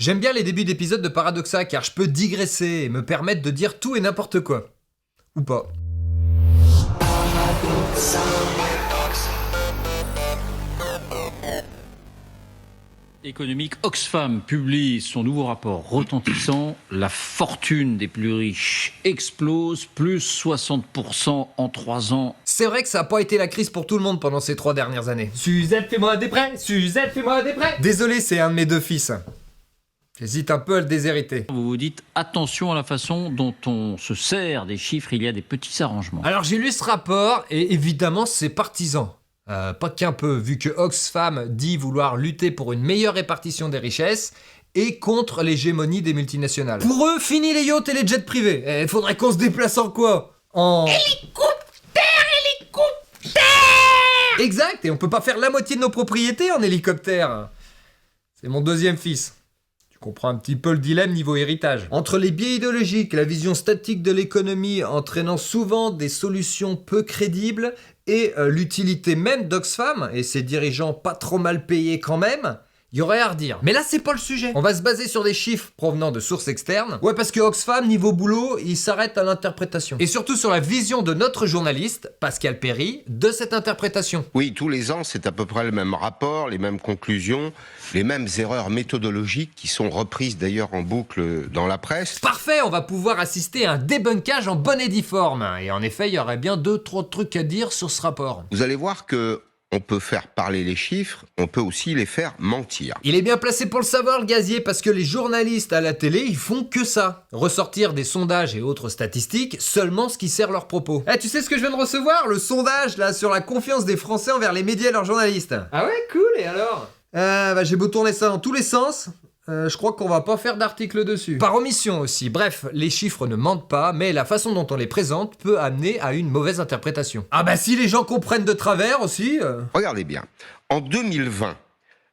J'aime bien les débuts d'épisodes de Paradoxa car je peux digresser et me permettre de dire tout et n'importe quoi. Ou pas. Économique, Oxfam publie son nouveau rapport retentissant. La fortune des plus riches explose, plus 60% en 3 ans. C'est vrai que ça n'a pas été la crise pour tout le monde pendant ces 3 dernières années. Suzette, fais-moi des prêts. Suzette, fais-moi des prêts. Désolé, c'est un de mes 2 fils. J'hésite un peu à le déshériter. Vous vous dites attention à la façon dont on se sert des chiffres, il y a des petits arrangements. Alors j'ai lu ce rapport et évidemment c'est partisan. Pas qu'un peu, vu que Oxfam dit vouloir lutter pour une meilleure répartition des richesses et contre l'hégémonie des multinationales. Pour eux, fini les yachts et les jets privés. Faudrait qu'on se déplace en quoi ? En... Hélicoptère. Exact, et on peut pas faire la moitié de nos propriétés en hélicoptère. C'est mon 2e fils. Tu comprends un petit peu le dilemme niveau héritage. Entre les biais idéologiques, la vision statique de l'économie entraînant souvent des solutions peu crédibles et l'utilité même d'Oxfam et ses dirigeants pas trop mal payés quand même, il y aurait à redire. Mais là, c'est pas le sujet. On va se baser sur des chiffres provenant de sources externes. Ouais, parce que Oxfam, niveau boulot, il s'arrête à l'interprétation. Et surtout sur la vision de notre journaliste, Pascal Perry, de cette interprétation. Oui, tous les ans, c'est à peu près le même rapport, les mêmes conclusions, les mêmes erreurs méthodologiques qui sont reprises d'ailleurs en boucle dans la presse. Parfait, on va pouvoir assister à un débunkage en bonne et due forme. Et en effet, il y aurait bien 2-3 trucs à dire sur ce rapport. Vous allez voir que on peut faire parler les chiffres, on peut aussi les faire mentir. Il est bien placé pour le savoir, le gazier, parce que les journalistes à la télé, ils font que ça. Ressortir des sondages et autres statistiques, seulement ce qui sert leurs propos. Tu sais ce que je viens de recevoir ? Le sondage, là, sur la confiance des Français envers les médias et leurs journalistes. Ah ouais, cool, et alors ? J'ai beau tourner ça dans tous les sens... je crois qu'on va pas faire d'article dessus. Par omission aussi. Bref, les chiffres ne mentent pas, mais la façon dont on les présente peut amener à une mauvaise interprétation. Ah bah si les gens comprennent de travers aussi... Regardez bien. En 2020,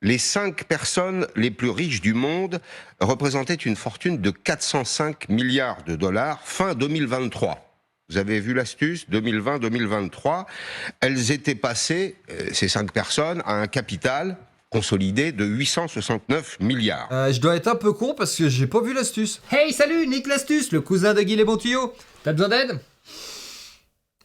les 5 personnes les plus riches du monde représentaient une fortune de 405 milliards de dollars fin 2023. Vous avez vu l'astuce, 2020-2023, elles étaient passées, ces 5 personnes, à un capital consolidé de 869 milliards. Je dois être un peu con parce que j'ai pas vu l'astuce. Hey, salut, Nick l'astuce, le cousin de Guy les bons tuyaux. T'as besoin d'aide ?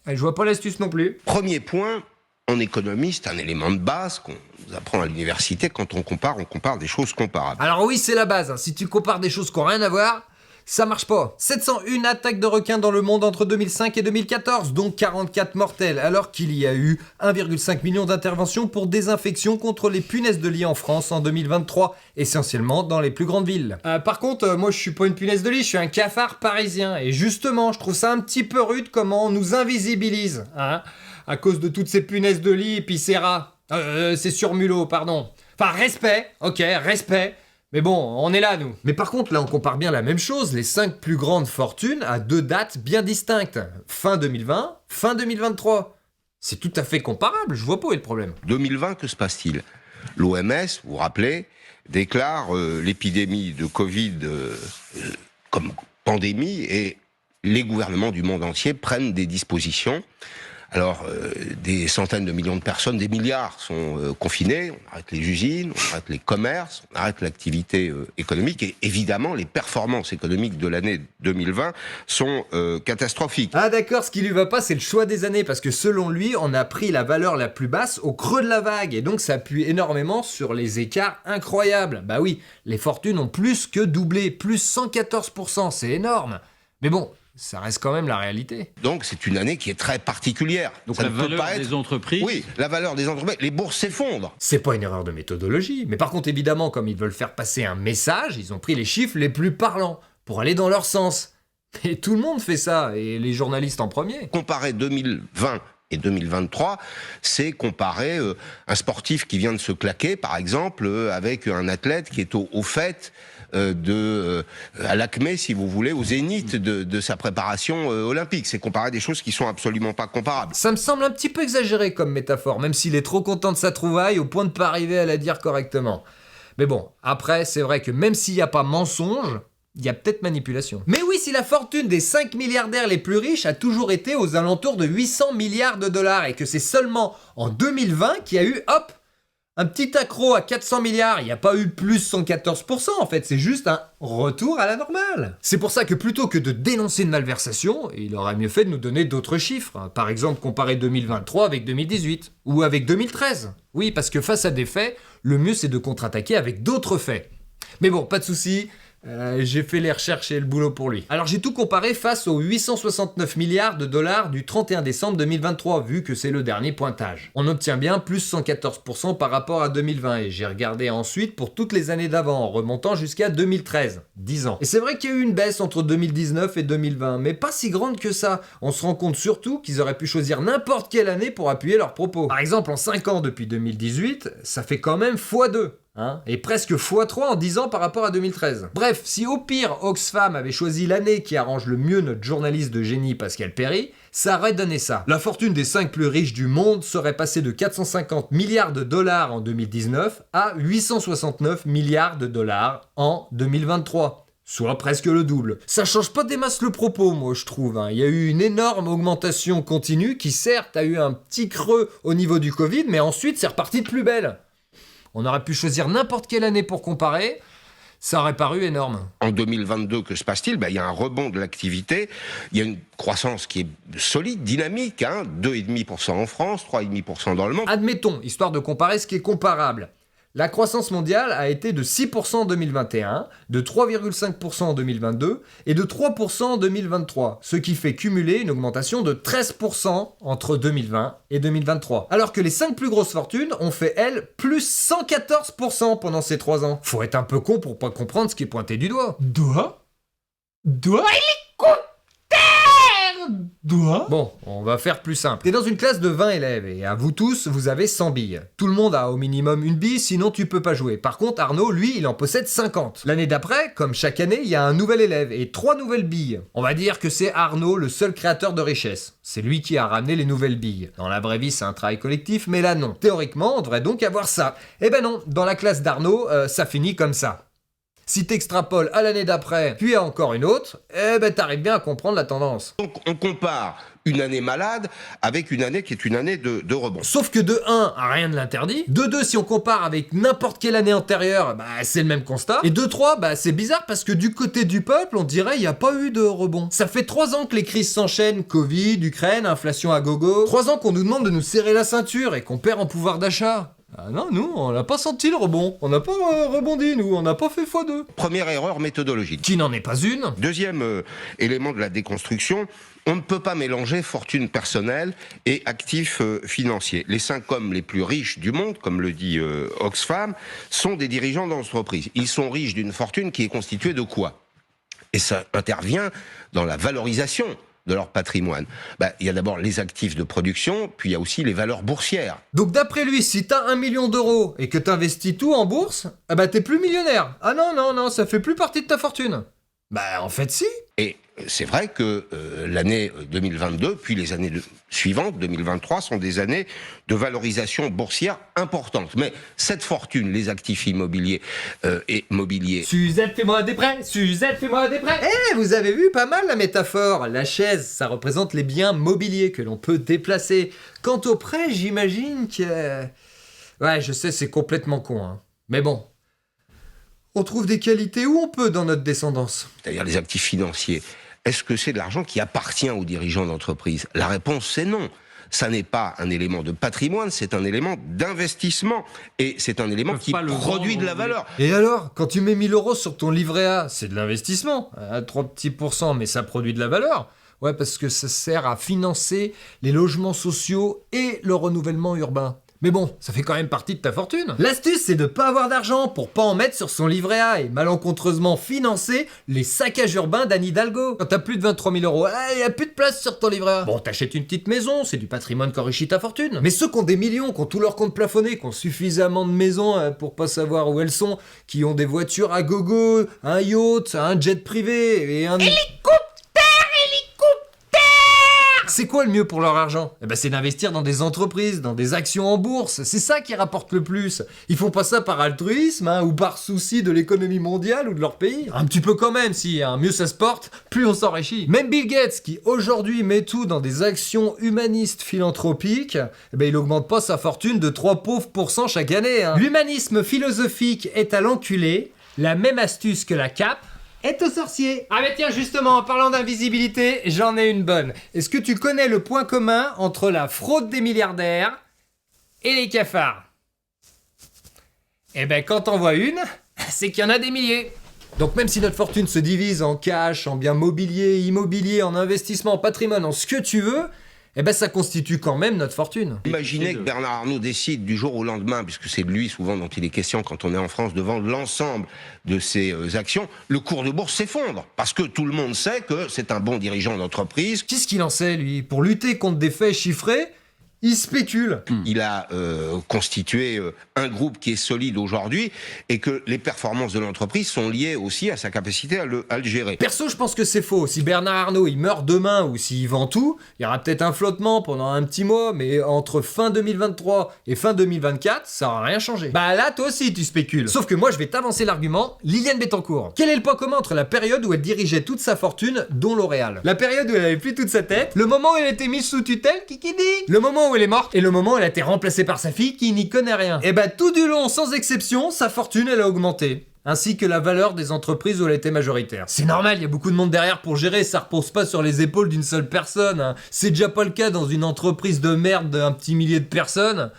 Je vois pas l'astuce non plus. Premier point, en économie, c'est un élément de base qu'on nous apprend à l'université. Quand on compare des choses comparables. Alors oui, c'est la base. Si tu compares des choses qui n'ont rien à voir... ça marche pas. 701 attaques de requins dans le monde entre 2005 et 2014, dont 44 mortels, alors qu'il y a eu 1,5 million d'interventions pour désinfection contre les punaises de lit en France en 2023, essentiellement dans les plus grandes villes. Par contre, moi je suis pas une punaise de lit, je suis un cafard parisien, et justement, je trouve ça un petit peu rude comment on nous invisibilise, hein, à cause de toutes ces punaises de lit et puis ces rats. C'est sur mulot, pardon. Enfin, respect, ok, respect. Mais bon, on est là, nous. Mais par contre, là, on compare bien la même chose, les 5 plus grandes fortunes à 2 dates bien distinctes. Fin 2020, fin 2023. C'est tout à fait comparable, je vois pas où est le problème. 2020, que se passe-t-il ? L'OMS, vous vous rappelez, déclare l'épidémie de Covid comme pandémie et les gouvernements du monde entier prennent des dispositions. Alors, des centaines de millions de personnes, des milliards sont confinés, on arrête les usines, on arrête les commerces, on arrête l'activité économique, et évidemment, les performances économiques de l'année 2020 sont catastrophiques. Ah d'accord, ce qui lui va pas, c'est le choix des années, parce que selon lui, on a pris la valeur la plus basse au creux de la vague, et donc ça appuie énormément sur les écarts incroyables. Bah oui, les fortunes ont plus que doublé, plus 114%, c'est énorme. Mais bon... ça reste quand même la réalité. Donc c'est une année qui est très particulière. Donc ça la ne peut valeur pas être... des entreprises... Oui, la valeur des entreprises. Les bourses s'effondrent. C'est pas une erreur de méthodologie, mais par contre évidemment comme ils veulent faire passer un message, ils ont pris les chiffres les plus parlants pour aller dans leur sens. Et tout le monde fait ça, et les journalistes en premier. Comparer 2020 et 2023, c'est comparer un sportif qui vient de se claquer, par exemple, avec un athlète qui est au fait à l'acmé, si vous voulez, au zénith de sa préparation olympique. C'est comparer des choses qui sont absolument pas comparables. Ça me semble un petit peu exagéré comme métaphore, même s'il est trop content de sa trouvaille au point de pas arriver à la dire correctement. Mais bon, après, c'est vrai que même s'il n'y a pas mensonge, il y a peut-être manipulation. Mais oui, si la fortune des 5 milliardaires les plus riches a toujours été aux alentours de 800 milliards de dollars et que c'est seulement en 2020 qu'il y a eu, hop, Un petit accro à 400 milliards, il n'y a pas eu plus 114% en fait, c'est juste un retour à la normale. C'est pour ça que plutôt que de dénoncer une malversation, il aurait mieux fait de nous donner d'autres chiffres. Par exemple, comparer 2023 avec 2018 ou avec 2013. Oui, parce que face à des faits, le mieux c'est de contre-attaquer avec d'autres faits. Mais bon, pas de soucis. J'ai fait les recherches et le boulot pour lui. Alors j'ai tout comparé face aux 869 milliards de dollars du 31 décembre 2023, vu que c'est le dernier pointage. On obtient bien plus 114% par rapport à 2020, et j'ai regardé ensuite pour toutes les années d'avant, en remontant jusqu'à 2013, 10 ans. Et c'est vrai qu'il y a eu une baisse entre 2019 et 2020, mais pas si grande que ça. On se rend compte surtout qu'ils auraient pu choisir n'importe quelle année pour appuyer leurs propos. Par exemple, en 5 ans depuis 2018, ça fait quand même x2. Et presque x3 en 10 ans par rapport à 2013. Bref, si au pire Oxfam avait choisi l'année qui arrange le mieux notre journaliste de génie Pascal Perry, ça aurait donné ça. La fortune des 5 plus riches du monde serait passée de 450 milliards de dollars en 2019 à 869 milliards de dollars en 2023. Soit presque le double. Ça change pas des masses le propos, moi je trouve. Il y a eu une énorme augmentation continue qui certes a eu un petit creux au niveau du Covid, mais ensuite c'est reparti de plus belle. On aurait pu choisir n'importe quelle année pour comparer, ça aurait paru énorme. En 2022, que se passe-t-il ? Il y a un rebond de l'activité, il y a une croissance qui est solide, dynamique, 2,5% en France, 3,5% dans le monde. Admettons, histoire de comparer ce qui est comparable. La croissance mondiale a été de 6% en 2021, de 3,5% en 2022 et de 3% en 2023, ce qui fait cumuler une augmentation de 13% entre 2020 et 2023. Alors que les 5 plus grosses fortunes ont fait, elles, plus 114% pendant ces 3 ans. Faut être un peu con pour pas comprendre ce qui est pointé du doigt. Doigt Bon, on va faire plus simple. T'es dans une classe de 20 élèves et à vous tous, vous avez 100 billes. Tout le monde a au minimum une bille, sinon tu peux pas jouer. Par contre, Arnaud, lui, il en possède 50. L'année d'après, comme chaque année, il y a un nouvel élève et 3 nouvelles billes. On va dire que c'est Arnaud le seul créateur de richesse. C'est lui qui a ramené les nouvelles billes. Dans la vraie vie, c'est un travail collectif, mais là non. Théoriquement, on devrait donc avoir ça. Eh ben non, dans la classe d'Arnaud, ça finit comme ça. Si t'extrapoles à l'année d'après, puis à encore une autre, eh ben t'arrives bien à comprendre la tendance. Donc on compare une année malade avec une année qui est une année de rebond. Sauf que de 1, rien ne l'interdit. De 2, si on compare avec n'importe quelle année antérieure, c'est le même constat. Et de 3, c'est bizarre parce que du côté du peuple, on dirait il n'y a pas eu de rebond. Ça fait 3 ans que les crises s'enchaînent, Covid, Ukraine, inflation à gogo. 3 ans qu'on nous demande de nous serrer la ceinture et qu'on perd en pouvoir d'achat. Ah non, nous, on n'a pas senti le rebond. On n'a pas rebondi, nous. On n'a pas fait x2. Première erreur méthodologique. Qui n'en est pas une. Deuxième élément de la déconstruction, on ne peut pas mélanger fortune personnelle et actifs financiers. Les 5 hommes les plus riches du monde, comme le dit Oxfam, sont des dirigeants d'entreprise. Ils sont riches d'une fortune qui est constituée de quoi ? Et ça intervient dans la valorisation de leur patrimoine. Il y a d'abord les actifs de production, puis il y a aussi les valeurs boursières. Donc d'après lui, si t'as 1 million d'euros et que t'investis tout en bourse, t'es plus millionnaire. Ah non, ça fait plus partie de ta fortune. En fait si. Et c'est vrai que l'année 2022, puis les années suivantes, 2023, sont des années de valorisation boursière importante. Mais cette fortune, les actifs immobiliers et mobiliers... Suzette, fais-moi des prêts. Suzette, fais-moi des prêts. Vous avez vu pas mal la métaphore. La chaise, ça représente les biens mobiliers que l'on peut déplacer. Quant au prêt, j'imagine que... Ouais, je sais, c'est complètement con. Mais bon, on trouve des qualités où on peut dans notre descendance. C'est-à-dire les actifs financiers. Est-ce que c'est de l'argent qui appartient aux dirigeants d'entreprise ? La réponse, c'est non. Ça n'est pas un élément de patrimoine, c'est un élément d'investissement. Et c'est un élément qui produit de la valeur. Et alors, quand tu mets 1000 euros sur ton livret A, c'est de l'investissement. À 3 petits %, mais ça produit de la valeur. Ouais, parce que ça sert à financer les logements sociaux et le renouvellement urbain. Mais bon, ça fait quand même partie de ta fortune. L'astuce, c'est de pas avoir d'argent pour pas en mettre sur son livret A et malencontreusement financer les saccages urbains d'Anne Hidalgo. Quand t'as plus de 23 000 euros, y a plus de place sur ton livret A. Bon, t'achètes une petite maison, c'est du patrimoine qui enrichit ta fortune. Mais ceux qui ont des millions, qui ont tout leur compte plafonné, qui ont suffisamment de maisons pour pas savoir où elles sont, qui ont des voitures à gogo, un yacht, un jet privé et un... c'est quoi le mieux pour leur argent? Eh ben c'est d'investir dans des entreprises, dans des actions en bourse. C'est ça qui rapporte le plus. Ils font pas ça par altruisme, ou par souci de l'économie mondiale ou de leur pays. Un petit peu quand même, si mieux ça se porte, plus on s'enrichit. Même Bill Gates, qui aujourd'hui met tout dans des actions humanistes philanthropiques, eh ben il augmente pas sa fortune de 3 pauvres % chaque année. L'humanisme philosophique est à l'enculé, la même astuce que la cape est au sorcier. Ah mais tiens, justement, en parlant d'invisibilité, j'en ai une bonne. Est-ce que tu connais le point commun entre la fraude des milliardaires et les cafards? Eh ben quand on voit une, c'est qu'il y en a des milliers. Donc même si notre fortune se divise en cash, en biens mobiliers, immobiliers, en investissement, en patrimoine, en ce que tu veux, eh ben ça constitue quand même notre fortune. Imaginez que Bernard Arnault décide du jour au lendemain, puisque c'est de lui souvent dont il est question quand on est en France, de vendre l'ensemble de ses actions, le cours de bourse s'effondre, parce que tout le monde sait que c'est un bon dirigeant d'entreprise. Qu'est-ce qu'il en sait, lui? Pour lutter contre des faits chiffrés, il spécule. Il a constitué un groupe qui est solide aujourd'hui et que les performances de l'entreprise sont liées aussi à sa capacité à le gérer. Perso, je pense que c'est faux. Si Bernard Arnault il meurt demain ou s'il vend tout, il y aura peut-être un flottement pendant un petit mois, mais entre fin 2023 et fin 2024, ça aura rien changé. Bah là, toi aussi, tu spécules. Sauf que moi, je vais t'avancer l'argument. Liliane Bettencourt. Quel est le point commun entre la période où elle dirigeait toute sa fortune, dont L'Oréal? La période où elle avait plus toute sa tête, le moment où elle était mise sous tutelle, qui dit, le moment où elle est morte et le moment où elle a été remplacée par sa fille qui n'y connaît rien. Et bah tout du long, sans exception, sa fortune elle a augmenté. Ainsi que la valeur des entreprises où elle était majoritaire. C'est normal, il y a beaucoup de monde derrière pour gérer, ça repose pas sur les épaules d'une seule personne. C'est déjà pas le cas dans une entreprise de merde d'un petit millier de personnes.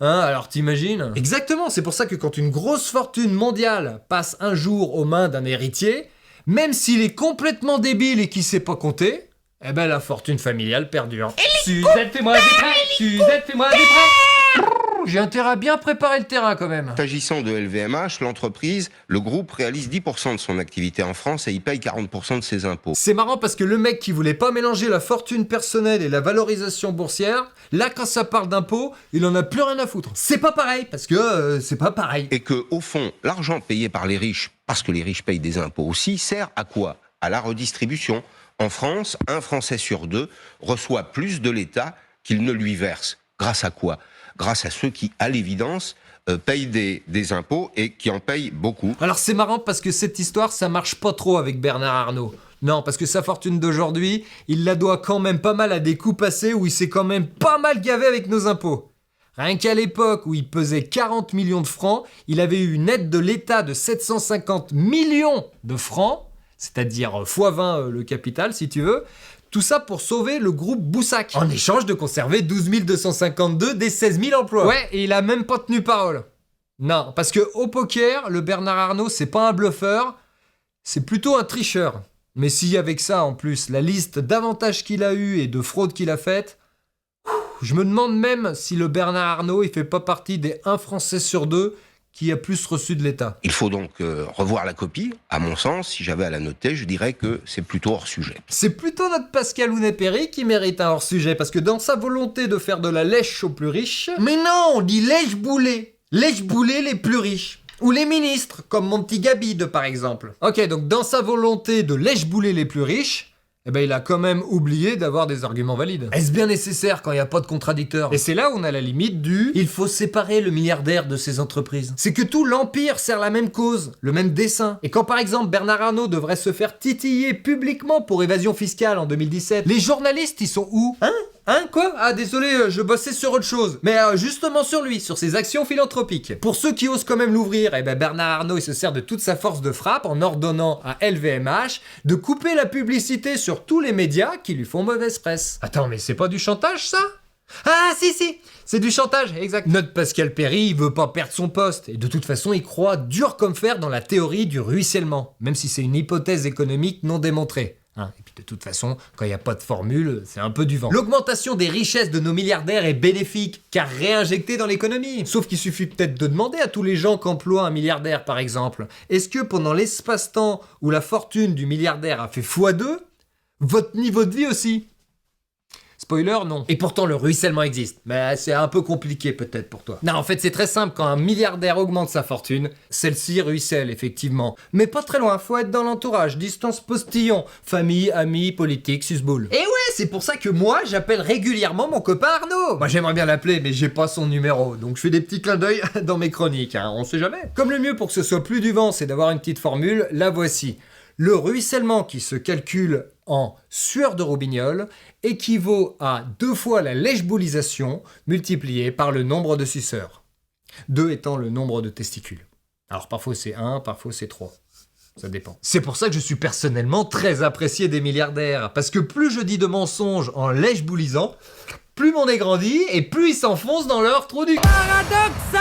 Alors t'imagines? Exactement, c'est pour ça que quand une grosse fortune mondiale passe un jour aux mains d'un héritier, même s'il est complètement débile et qu'il sait pas compter, eh ben la fortune familiale perdure. Suzette, fais-moi des prêts. Suzette, fais-moi des prêts. J'ai intérêt à bien préparer le terrain quand même. S'agissant de LVMH, l'entreprise, le groupe réalise 10% de son activité en France et il paye 40% de ses impôts. C'est marrant parce que le mec qui voulait pas mélanger la fortune personnelle et la valorisation boursière, là quand ça parle d'impôts, il en a plus rien à foutre. C'est pas pareil, parce que c'est pas pareil. Et que, au fond, l'argent payé par les riches, parce que les riches payent des impôts aussi, sert à quoi? À la redistribution. En France, un Français sur deux reçoit plus de l'État qu'il ne lui verse. Grâce à quoi? Grâce à ceux qui, à l'évidence, payent des impôts et qui en payent beaucoup. Alors c'est marrant parce que cette histoire, ça marche pas trop avec Bernard Arnault. Non, parce que sa fortune d'aujourd'hui, il la doit quand même pas mal à des coups passés où il s'est quand même pas mal gavé avec nos impôts. Rien qu'à l'époque où il pesait 40 millions de francs, il avait eu une aide de l'État de 750 millions de francs, c'est-à-dire x20 le capital si tu veux, tout ça pour sauver le groupe Boussac, en échange de conserver 12 252 des 16 000 emplois. Ouais, et il a même pas tenu parole. Non, parce que au poker, le Bernard Arnault, c'est pas un bluffeur, c'est plutôt un tricheur. Mais si avec ça, en plus, la liste d'avantages qu'il a eu et de fraudes qu'il a faites, je me demande même si le Bernard Arnault, il fait pas partie des 1 Français sur 2 qui a plus reçu de l'État. Il faut donc revoir la copie. À mon sens, si j'avais à la noter, je dirais que c'est plutôt hors sujet. C'est plutôt notre Pascal Hounet-Perry qui mérite un hors sujet, parce que dans sa volonté de faire de la lèche aux plus riches... Mais non, on dit lèche-boulet. Lèche-boulet les plus riches. Ou les ministres, comme mon petit Gabide par exemple. Ok, donc dans sa volonté de lèche-boulet les plus riches, eh ben il a quand même oublié d'avoir des arguments valides. Est-ce bien nécessaire quand il n'y a pas de contradicteur? Et c'est là où on a la limite du « il faut séparer le milliardaire de ses entreprises ». C'est que tout l'empire sert la même cause, le même dessein. Et quand par exemple Bernard Arnault devrait se faire titiller publiquement pour évasion fiscale en 2017, les journalistes ils sont où? Hein, quoi? Ah, désolé, je bossais sur autre chose. Mais justement sur lui, sur ses actions philanthropiques. Pour ceux qui osent quand même l'ouvrir, eh ben Bernard Arnault, il se sert de toute sa force de frappe en ordonnant à LVMH de couper la publicité sur tous les médias qui lui font mauvaise presse. Attends, mais c'est pas du chantage, ça? Ah, si, c'est du chantage, exact. Notre Pascal Perry, il veut pas perdre son poste. Et de toute façon, il croit dur comme fer dans la théorie du ruissellement. Même si c'est une hypothèse économique non démontrée. Et puis de toute façon, quand il n'y a pas de formule, c'est un peu du vent. L'augmentation des richesses de nos milliardaires est bénéfique, car réinjectée dans l'économie. Sauf qu'il suffit peut-être de demander à tous les gens qu'emploie un milliardaire, par exemple. Est-ce que pendant l'espace-temps où la fortune du milliardaire a fait x2, votre niveau de vie aussi? Spoiler, non. Et pourtant, le ruissellement existe. Mais c'est un peu compliqué peut-être pour toi. Non, en fait, c'est très simple. Quand un milliardaire augmente sa fortune, celle-ci ruisselle, effectivement. Mais pas très loin, faut être dans l'entourage. Distance postillon. Famille, amis, politique, susboule. Et ouais, c'est pour ça que moi, j'appelle régulièrement mon copain Arnaud. Moi, j'aimerais bien l'appeler, mais j'ai pas son numéro. Donc, je fais des petits clins d'œil dans mes chroniques, hein. On sait jamais. Comme le mieux pour que ce soit plus du vent, c'est d'avoir une petite formule, la voici. Le ruissellement qui se calcule en sueur de robignol équivaut à 2 fois la lèche-boulisation multipliée par le nombre de suceurs. 2 étant le nombre de testicules. Alors parfois c'est 1, parfois c'est 3. Ça dépend. C'est pour ça que je suis personnellement très apprécié des milliardaires. Parce que plus je dis de mensonges en lèche-boulisant, plus mon nez grandit et plus ils s'enfoncent dans leur trou du paradoxe.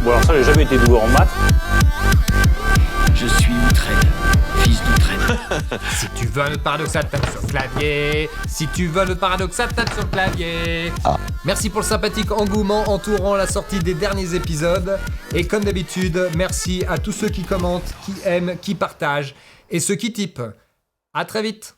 Bon alors ça, j'ai jamais été doué en maths. Je suis Uhtred, fils d'Uhtred. Si tu veux le paradoxal, tape sur le clavier. Si tu veux le paradoxal, tape sur le clavier. Merci pour le sympathique engouement entourant la sortie des derniers épisodes. Et comme d'habitude, merci à tous ceux qui commentent, qui aiment, qui partagent et ceux qui typent. À très vite.